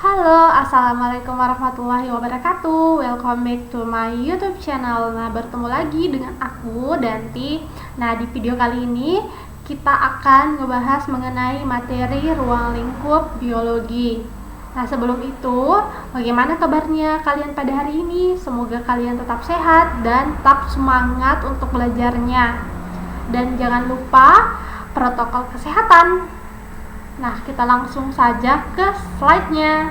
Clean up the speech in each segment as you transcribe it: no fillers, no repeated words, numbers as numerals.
Halo, assalamualaikum warahmatullahi wabarakatuh. Welcome back to my YouTube channel. Nah, bertemu lagi dengan aku Danti. Nah, di video kali ini kita akan ngebahas mengenai materi ruang lingkup biologi. Nah, sebelum itu, bagaimana kabarnya kalian pada hari ini? Semoga kalian tetap sehat dan tetap semangat untuk belajarnya. Dan jangan lupa protokol kesehatan. Nah, kita langsung saja ke slide-nya.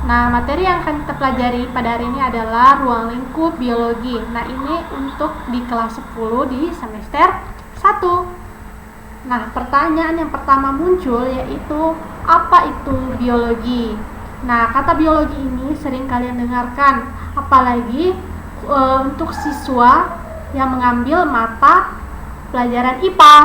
Nah, materi yang akan kita pelajari pada hari ini adalah ruang lingkup biologi. Nah, ini untuk di kelas 10 di semester 1. Nah, pertanyaan yang pertama muncul yaitu, apa itu biologi? Nah, kata biologi ini sering kalian dengarkan, apalagi untuk siswa yang mengambil mata pelajaran IPA.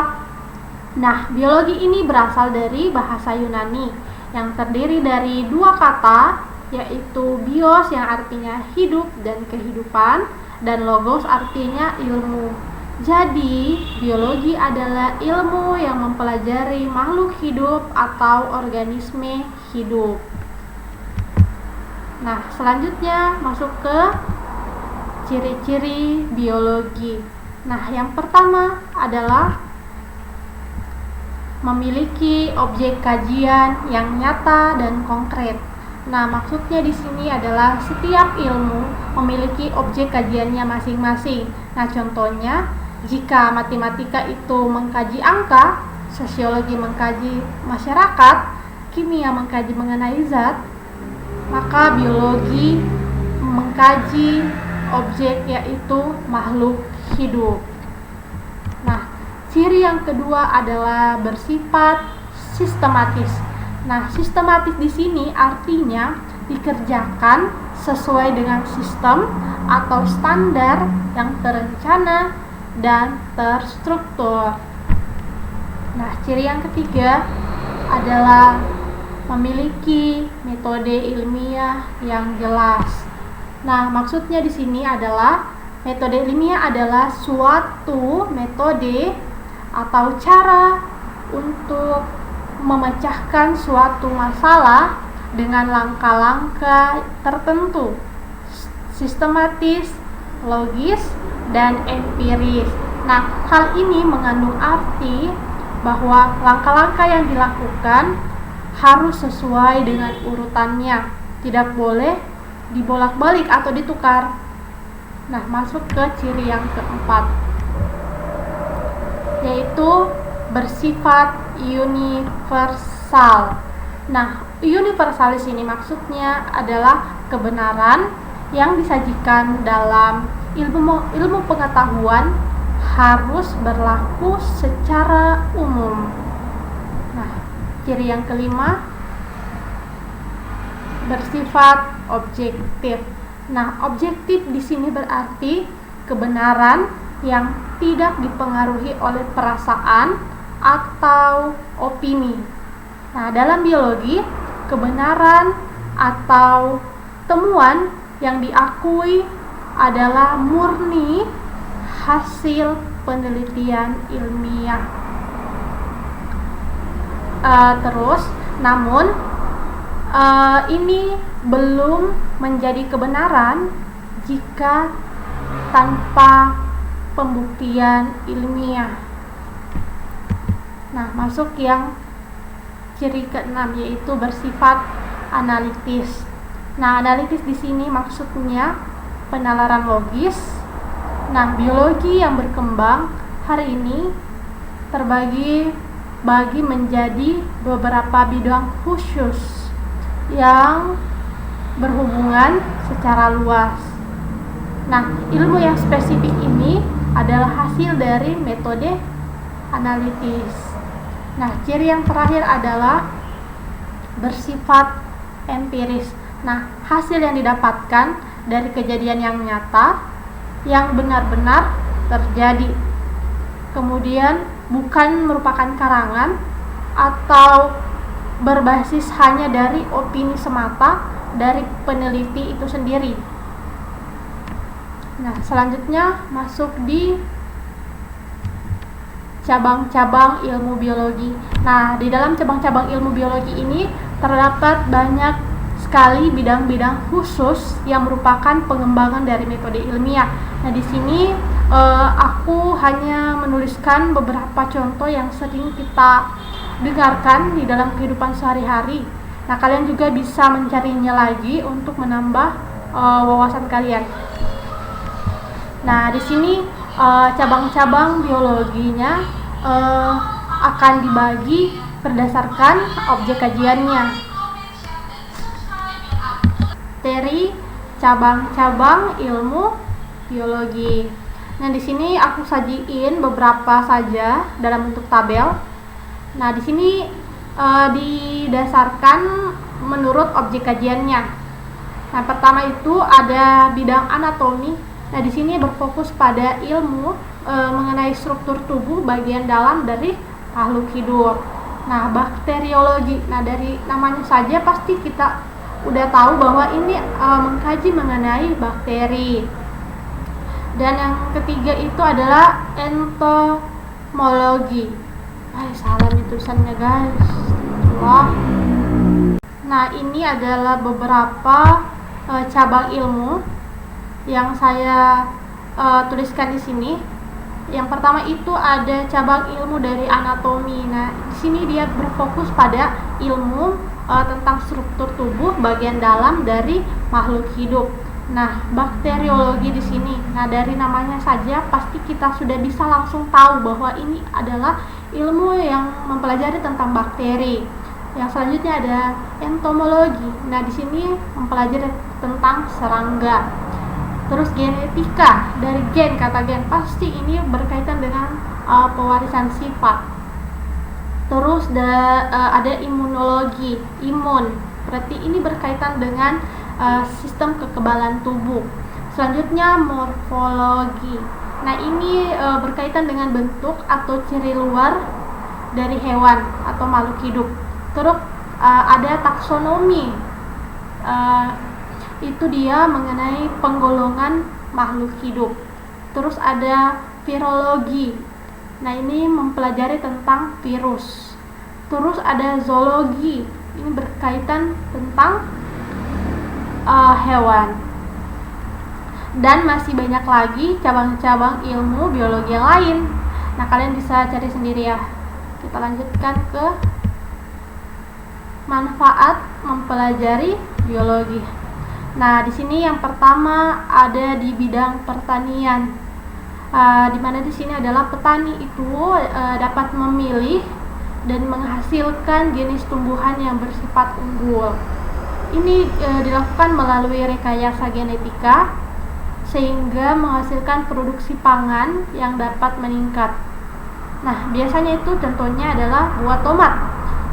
Nah, biologi ini berasal dari bahasa Yunani yang terdiri dari dua kata, yaitu bios yang artinya hidup dan kehidupan, dan logos artinya ilmu. Jadi, biologi adalah ilmu yang mempelajari makhluk hidup atau organisme hidup. Nah, selanjutnya masuk ke ciri-ciri biologi. Nah, yang pertama adalah memiliki objek kajian yang nyata dan konkret. Nah, maksudnya di sini adalah setiap ilmu memiliki objek kajiannya masing-masing. Nah, contohnya jika matematika itu mengkaji angka, sosiologi mengkaji masyarakat, kimia mengkaji mengenai zat, maka biologi mengkaji objek yaitu makhluk hidup. Nah, ciri yang kedua adalah bersifat sistematis. Nah, sistematis di sini artinya dikerjakan sesuai dengan sistem atau standar yang terencana dan terstruktur. Nah, ciri yang ketiga adalah memiliki metode ilmiah yang jelas. Nah, maksudnya di sini adalah metode ilmiah adalah suatu metode atau cara untuk memecahkan suatu masalah dengan langkah-langkah tertentu, sistematis, logis, dan empiris. Nah, hal ini mengandung arti bahwa langkah-langkah yang dilakukan harus sesuai dengan urutannya, tidak boleh dibolak-balik atau ditukar. Nah, masuk ke ciri yang keempat, yaitu bersifat universal. Nah, universal di sini maksudnya adalah kebenaran yang disajikan dalam ilmu pengetahuan harus berlaku secara umum. Nah, ciri yang kelima, bersifat objektif. Nah, objektif di sini berarti kebenaran yang tidak dipengaruhi oleh perasaan atau opini. Nah, dalam biologi, kebenaran atau temuan yang diakui adalah murni hasil penelitian ilmiah. Namun ini belum menjadi kebenaran jika tanpa pembuktian ilmiah. Nah, masuk yang ciri keenam, yaitu bersifat analitis. Nah, analitis di sini maksudnya penalaran logis. Nah, biologi yang berkembang hari ini terbagi menjadi beberapa bidang khusus yang berhubungan secara luas. Nah, ilmu yang spesifik ini adalah hasil dari metode analitis. Nah, ciri yang terakhir adalah bersifat empiris. Nah, hasil yang didapatkan dari kejadian yang nyata yang benar-benar terjadi. Kemudian bukan merupakan karangan atau berbasis hanya dari opini semata dari peneliti itu sendiri. Nah, selanjutnya masuk di cabang-cabang ilmu biologi. Nah, di dalam cabang-cabang ilmu biologi ini terdapat banyak sekali bidang-bidang khusus yang merupakan pengembangan dari metode ilmiah. Nah, di sini aku hanya menuliskan beberapa contoh yang sering kita dengarkan di dalam kehidupan sehari-hari. Nah, kalian juga bisa mencarinya lagi untuk menambah wawasan kalian. Nah, di sini cabang-cabang biologinya akan dibagi berdasarkan objek kajiannya. Materi cabang-cabang ilmu biologi. Nah, di sini aku sajiin beberapa saja dalam bentuk tabel. Nah, di sini didasarkan menurut objek kajiannya. Nah, pertama itu ada bidang anatomi. Nah, di sini berfokus pada ilmu mengenai struktur tubuh bagian dalam dari makhluk hidup. Nah, bakteriologi. Nah, dari namanya saja pasti kita udah tahu bahwa ini mengkaji mengenai bakteri. Dan yang ketiga itu adalah entomologi. Salah nih tulisannya, guys. Wah. Nah, ini adalah beberapa cabang ilmu yang saya tuliskan di sini. Yang pertama itu ada cabang ilmu dari anatomi. Nah, di sini dia berfokus pada ilmu tentang struktur tubuh bagian dalam dari makhluk hidup. Nah, bakteriologi di sini. Nah, dari namanya saja pasti kita sudah bisa langsung tahu bahwa ini adalah ilmu yang mempelajari tentang bakteri. Yang selanjutnya ada entomologi. Nah, di sini mempelajari tentang serangga. Terus genetika, dari gen, kata gen, pasti ini berkaitan dengan pewarisan sifat. Terus ada imunologi, imun, berarti ini berkaitan dengan sistem kekebalan tubuh. Selanjutnya morfologi. Nah, ini berkaitan dengan bentuk atau ciri luar dari hewan atau makhluk hidup. Terus ada taksonomi. Itu dia mengenai penggolongan makhluk hidup. Terus ada virologi. Nah, ini mempelajari tentang virus. Terus ada zoologi. Ini berkaitan tentang hewan. Dan masih banyak lagi cabang-cabang ilmu biologi yang lain. Nah, kalian bisa cari sendiri ya. Kita lanjutkan ke manfaat mempelajari biologi. Nah, di sini yang pertama ada di bidang pertanian, di mana di sini adalah petani itu dapat memilih dan menghasilkan jenis tumbuhan yang bersifat unggul. Ini dilakukan melalui rekayasa genetika sehingga menghasilkan produksi pangan yang dapat meningkat. Nah, biasanya itu contohnya adalah buah tomat.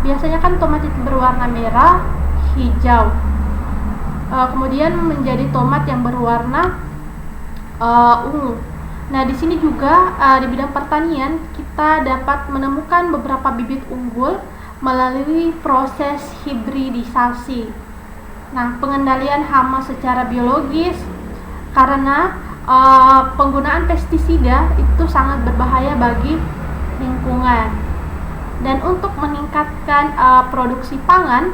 Biasanya kan tomat itu berwarna merah, hijau. Kemudian menjadi tomat yang berwarna ungu. Nah, di sini juga di bidang pertanian kita dapat menemukan beberapa bibit unggul melalui proses hibridisasi. Nah, pengendalian hama secara biologis karena penggunaan pestisida itu sangat berbahaya bagi lingkungan. Dan untuk meningkatkan produksi pangan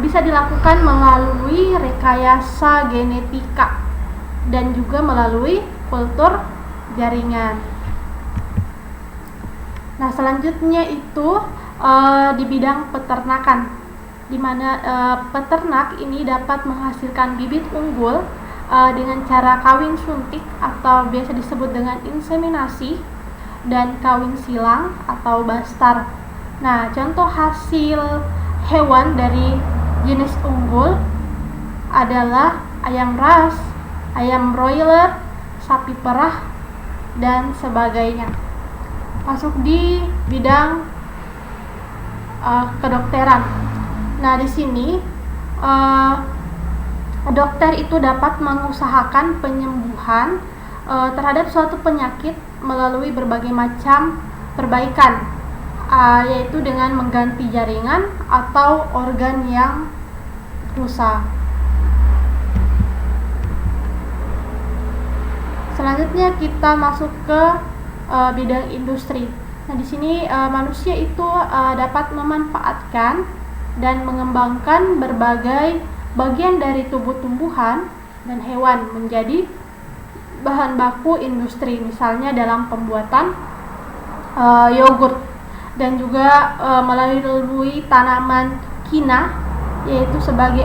bisa dilakukan melalui rekayasa genetika dan juga melalui kultur jaringan. Nah, selanjutnya itu di bidang peternakan, di mana peternak ini dapat menghasilkan bibit unggul dengan cara kawin suntik atau biasa disebut dengan inseminasi dan kawin silang atau bastar. Nah, contoh hasil hewan dari jenis unggul adalah ayam ras, ayam broiler, sapi perah, dan sebagainya. Masuk di bidang kedokteran. Nah, di sini dokter itu dapat mengusahakan penyembuhan terhadap suatu penyakit melalui berbagai macam perbaikan, yaitu dengan mengganti jaringan atau organ yang rusak. Selanjutnya kita masuk ke bidang industri. Nah, di sini manusia itu dapat memanfaatkan dan mengembangkan berbagai bagian dari tubuh tumbuhan dan hewan menjadi bahan baku industri, misalnya dalam pembuatan yogurt, dan juga melalui tanaman kina, yaitu sebagai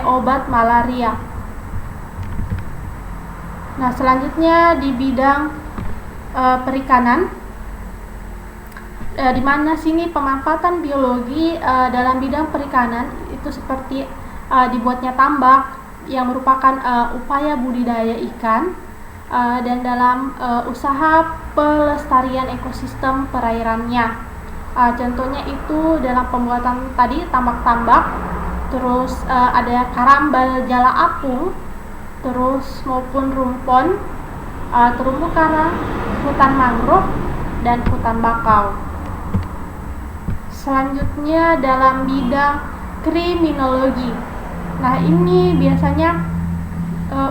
obat malaria. Nah, selanjutnya di bidang perikanan, di mana sini pemanfaatan biologi dalam bidang perikanan itu seperti dibuatnya tambak yang merupakan upaya budidaya ikan, dan dalam usaha pelestarian ekosistem perairannya. Contohnya itu dalam pembuatan tadi tambak-tambak, terus ada karambal jala apung, terus maupun rumpon, terumbu karang, hutan mangrove, dan hutan bakau. Selanjutnya dalam bidang kriminologi. Nah, ini biasanya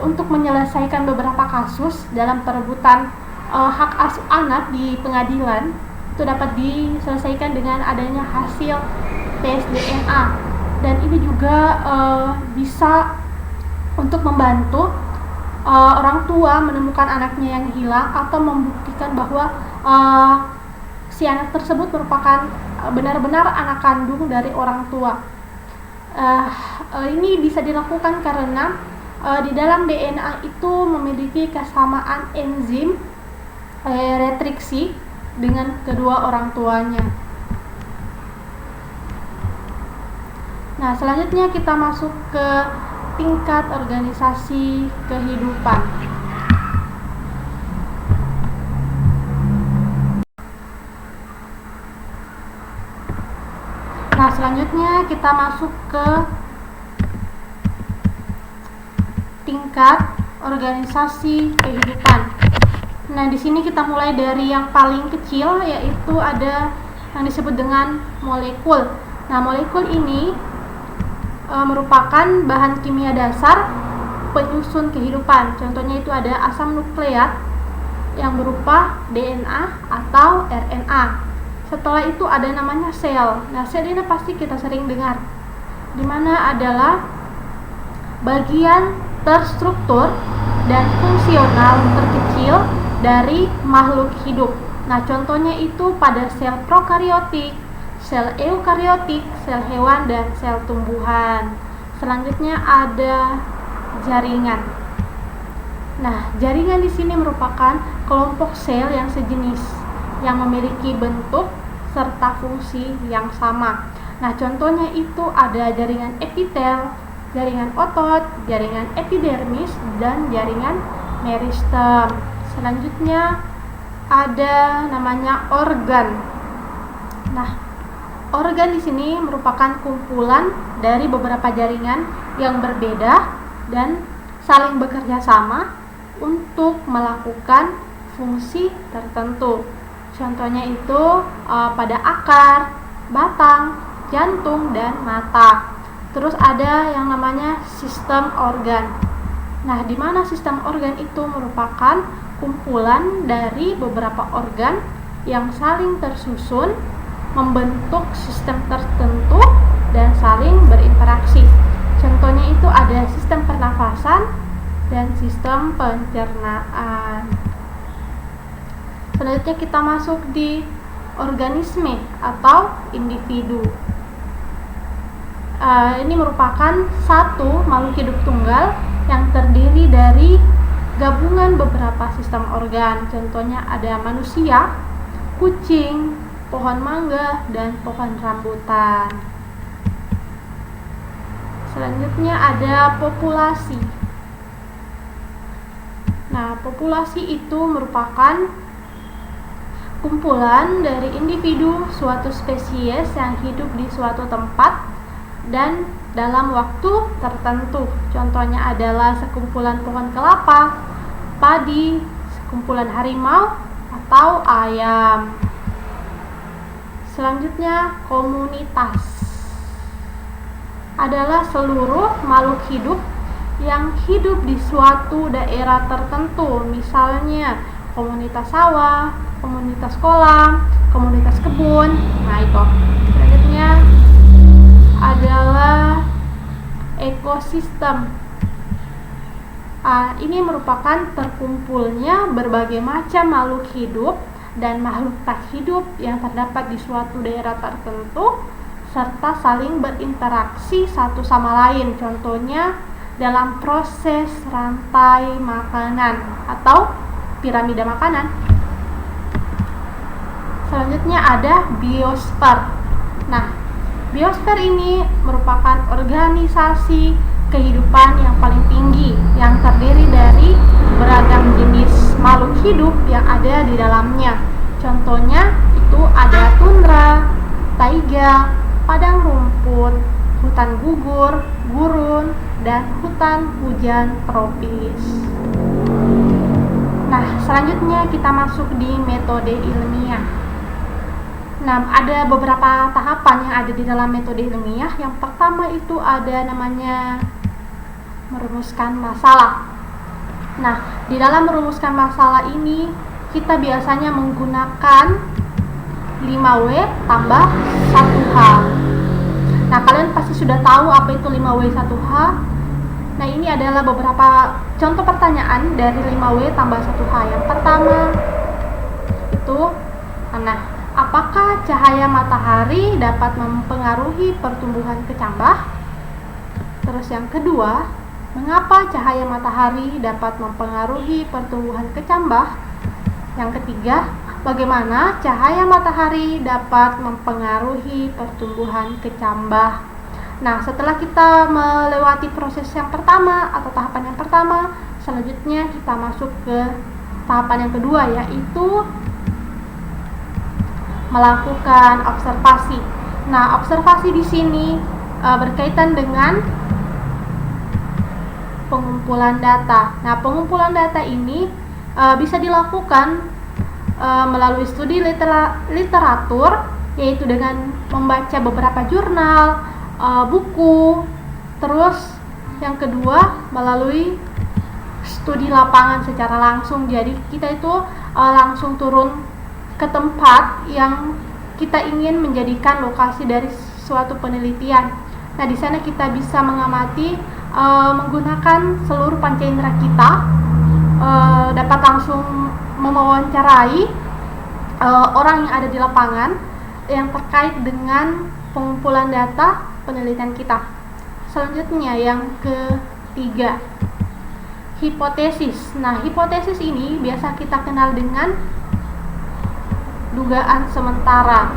untuk menyelesaikan beberapa kasus dalam perebutan hak asuh anak di pengadilan, itu dapat diselesaikan dengan adanya hasil tes DNA, dan ini juga bisa untuk membantu orang tua menemukan anaknya yang hilang atau membuktikan bahwa si anak tersebut merupakan benar-benar anak kandung dari orang tua. Ini bisa dilakukan karena di dalam DNA itu memiliki kesamaan enzim retriksi dengan kedua orang tuanya. Nah, selanjutnya kita masuk ke tingkat organisasi kehidupan. Nah, selanjutnya kita masuk ke tingkat organisasi kehidupan. Nah, di sini kita mulai dari yang paling kecil, yaitu ada yang disebut dengan molekul. Nah, molekul ini merupakan bahan kimia dasar penyusun kehidupan. Contohnya itu ada asam nukleat yang berupa DNA atau RNA. Setelah itu ada namanya sel. Nah, sel ini pasti kita sering dengar, dimana adalah bagian terstruktur dan fungsional terkecil dari makhluk hidup. Nah, contohnya itu pada sel prokariotik, sel eukariotik, sel hewan, dan sel tumbuhan. Selanjutnya ada jaringan. Nah, jaringan di sini merupakan kelompok sel yang sejenis yang memiliki bentuk serta fungsi yang sama. Nah, contohnya itu ada jaringan epitel, jaringan otot, jaringan epidermis, dan jaringan meristem. Selanjutnya ada namanya organ. Nah, organ di sini merupakan kumpulan dari beberapa jaringan yang berbeda dan saling bekerja sama untuk melakukan fungsi tertentu. Contohnya itu pada akar, batang, jantung, dan mata. Terus ada yang namanya sistem organ. Nah, di mana sistem organ itu merupakan kumpulan dari beberapa organ yang saling tersusun membentuk sistem tertentu dan saling berinteraksi. Contohnya itu ada sistem pernafasan dan sistem pencernaan. Selanjutnya kita masuk di organisme atau individu. Ini merupakan satu makhluk hidup tunggal yang terdiri dari gabungan beberapa sistem organ. Contohnya ada manusia, kucing, pohon mangga, dan pohon rambutan. Selanjutnya ada populasi. Nah, populasi itu merupakan kumpulan dari individu suatu spesies yang hidup di suatu tempat dan dalam waktu tertentu. Contohnya adalah sekumpulan pohon kelapa, padi, sekumpulan harimau, atau ayam. Selanjutnya, komunitas adalah seluruh makhluk hidup yang hidup di suatu daerah tertentu. Misalnya komunitas sawah, komunitas kolam, komunitas kebun. Nah, itu. Selanjutnya adalah ekosistem. Ini merupakan terkumpulnya berbagai macam makhluk hidup dan makhluk tak hidup yang terdapat di suatu daerah tertentu serta saling berinteraksi satu sama lain. Contohnya dalam proses rantai makanan atau piramida makanan. Selanjutnya ada biosfer. Nah, biosfer ini merupakan organisasi kehidupan yang paling tinggi yang terdiri dari beragam jenis makhluk hidup yang ada di dalamnya. Contohnya itu ada tundra, taiga, padang rumput, hutan gugur, gurun, dan hutan hujan tropis. Nah, selanjutnya kita masuk di metode ilmiah. Nah, ada beberapa tahapan yang ada di dalam metode ilmiah. Yang pertama itu ada namanya merumuskan masalah. Nah, di dalam merumuskan masalah ini kita biasanya menggunakan 5W tambah 1H. Nah, kalian pasti sudah tahu apa itu 5W 1H. Nah, ini adalah beberapa contoh pertanyaan dari 5W tambah 1H. Yang pertama itu, apakah cahaya matahari dapat mempengaruhi pertumbuhan kecambah? Terus yang kedua, mengapa cahaya matahari dapat mempengaruhi pertumbuhan kecambah? Yang ketiga, bagaimana cahaya matahari dapat mempengaruhi pertumbuhan kecambah? Nah, setelah kita melewati proses yang pertama atau tahapan yang pertama, selanjutnya kita masuk ke tahapan yang kedua, yaitu melakukan observasi. Nah, observasi di sini berkaitan dengan pengumpulan data. Nah, pengumpulan data ini bisa dilakukan melalui studi literatur, yaitu dengan membaca beberapa jurnal, buku. Terus yang kedua melalui studi lapangan secara langsung. Jadi kita itu langsung turun ke tempat yang kita ingin menjadikan lokasi dari suatu penelitian. Nah, di sana kita bisa mengamati menggunakan seluruh panca indera kita, dapat langsung mewawancarai orang yang ada di lapangan yang terkait dengan pengumpulan data penelitian kita. Selanjutnya yang ketiga, hipotesis. Nah, hipotesis ini biasa kita kenal dengan dugaan sementara.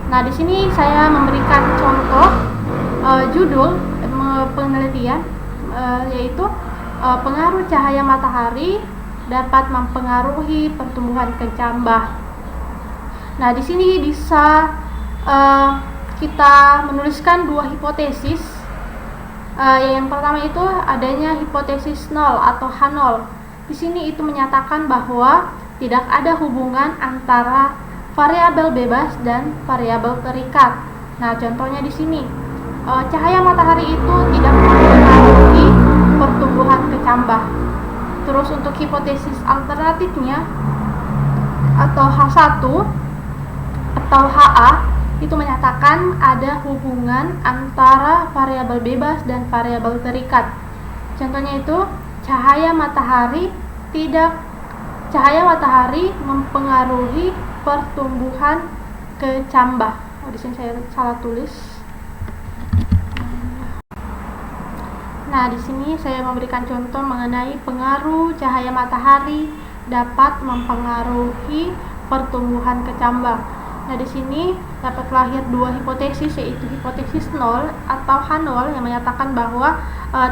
Nah, di sini saya memberikan contoh judul penelitian, yaitu pengaruh cahaya matahari dapat mempengaruhi pertumbuhan kecambah. Nah, di sini bisa kita menuliskan dua hipotesis. Yang pertama itu adanya hipotesis 0 atau H0. Di sini itu menyatakan bahwa tidak ada hubungan antara variabel bebas dan variabel terikat. Nah, contohnya di sini, cahaya matahari itu tidak mempengaruhi pertumbuhan kecambah. Terus untuk hipotesis alternatifnya atau H1 atau HA itu menyatakan ada hubungan antara variabel bebas dan variabel terikat. Contohnya itu cahaya matahari mempengaruhi pertumbuhan kecambah. Di sini saya salah tulis. Nah, di sini saya memberikan contoh mengenai pengaruh cahaya matahari dapat mempengaruhi pertumbuhan kecambah. Nah, di sini dapat lahir dua hipotesis, yaitu hipotesis 0 atau H0 yang menyatakan bahwa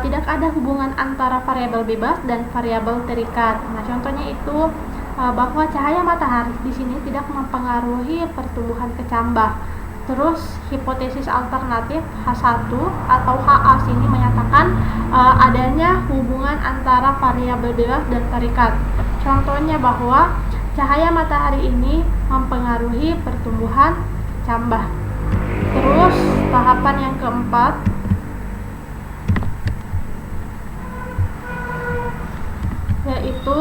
tidak ada hubungan antara variabel bebas dan variabel terikat. Nah, contohnya itu bahwa cahaya matahari di sini tidak mempengaruhi pertumbuhan kecambah. Terus hipotesis alternatif H1 atau HA sini menyatakan adanya hubungan antara variabel bebas dan terikat. Contohnya bahwa cahaya matahari ini mempengaruhi pertumbuhan kecambah. Terus tahapan yang keempat yaitu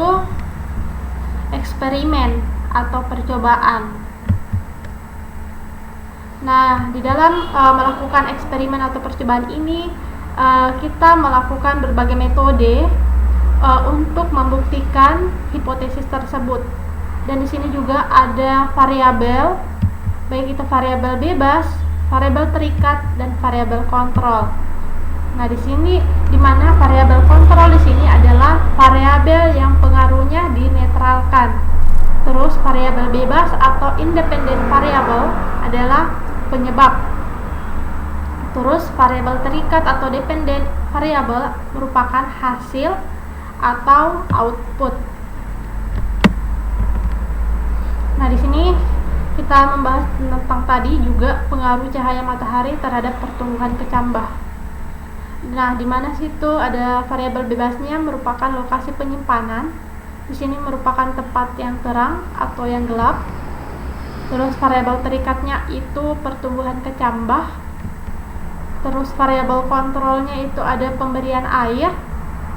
eksperimen atau percobaan. Nah, di dalam melakukan eksperimen atau percobaan ini kita melakukan berbagai metode untuk membuktikan hipotesis tersebut. Dan di sini juga ada variabel, baik itu variabel bebas, variabel terikat, dan variabel kontrol. Nah, di sini di mana variabel kontrol di sini adalah variabel yang pengaruhnya dinetralkan. Terus variabel bebas atau independent variable adalah penyebab. Terus variabel terikat atau dependent variable merupakan hasil atau output. Nah, di sini kita membahas tentang tadi juga pengaruh cahaya matahari terhadap pertumbuhan kecambah. Nah, di mana situ ada variabel bebasnya merupakan lokasi penyimpanan. Di sini merupakan tempat yang terang atau yang gelap. Terus variabel terikatnya itu pertumbuhan kecambah. Terus variabel kontrolnya itu ada pemberian air,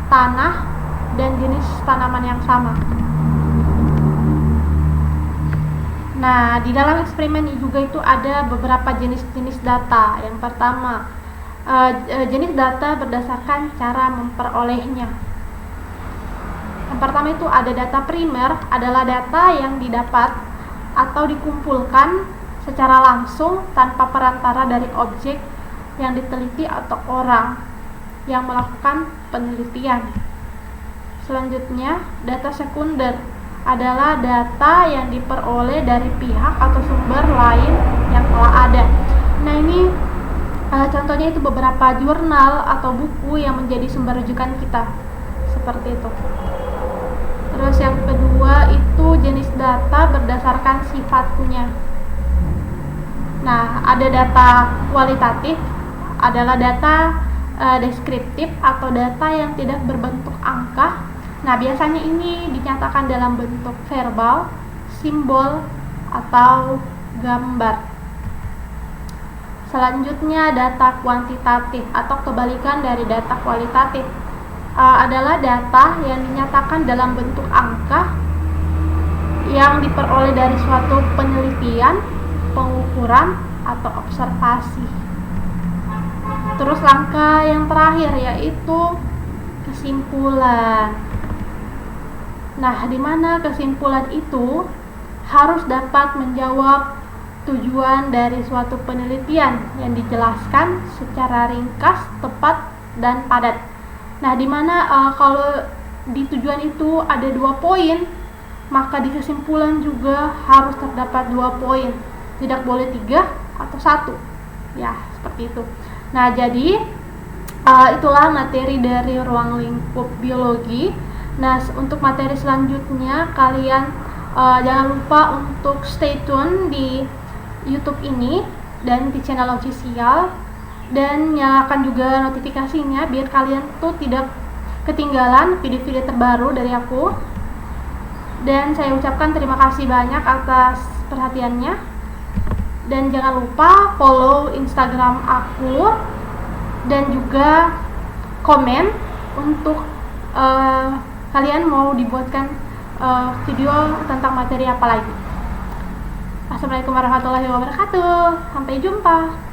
tanah, dan jenis tanaman yang sama. Nah, di dalam eksperimen juga itu ada beberapa jenis-jenis data. Yang pertama, jenis data berdasarkan cara memperolehnya. Yang pertama itu ada data primer, adalah data yang didapat atau dikumpulkan secara langsung tanpa perantara dari objek yang diteliti atau orang yang melakukan penelitian. Selanjutnya, data sekunder adalah data yang diperoleh dari pihak atau sumber lain yang telah ada. Nah, ini contohnya itu beberapa jurnal atau buku yang menjadi sumber rujukan kita, seperti itu. Terus yang kedua itu jenis data berdasarkan sifatnya. Nah, ada data kualitatif, adalah data deskriptif atau data yang tidak berbentuk angka. Nah, biasanya ini dinyatakan dalam bentuk verbal, simbol, atau gambar. Selanjutnya data kuantitatif atau kebalikan dari data kualitatif, adalah data yang dinyatakan dalam bentuk angka yang diperoleh dari suatu penelitian, pengukuran, atau observasi. Terus langkah yang terakhir yaitu kesimpulan. Nah, di mana kesimpulan itu harus dapat menjawab tujuan dari suatu penelitian yang dijelaskan secara ringkas, tepat, dan padat. Nah, di mana kalau di tujuan itu ada 2 poin, maka di kesimpulan juga harus terdapat 2 poin. Tidak boleh 3 atau 1. Ya, seperti itu. Nah, jadi itulah materi dari ruang lingkup biologi. Nah, untuk materi selanjutnya kalian jangan lupa untuk stay tune di YouTube ini dan di channel official, dan nyalakan juga notifikasinya biar kalian tuh tidak ketinggalan video-video terbaru dari aku. Dan saya ucapkan terima kasih banyak atas perhatiannya, dan jangan lupa follow Instagram aku dan juga komen untuk kalian mau dibuatkan video tentang materi apa lagi. Assalamualaikum warahmatullahi wabarakatuh. Sampai jumpa.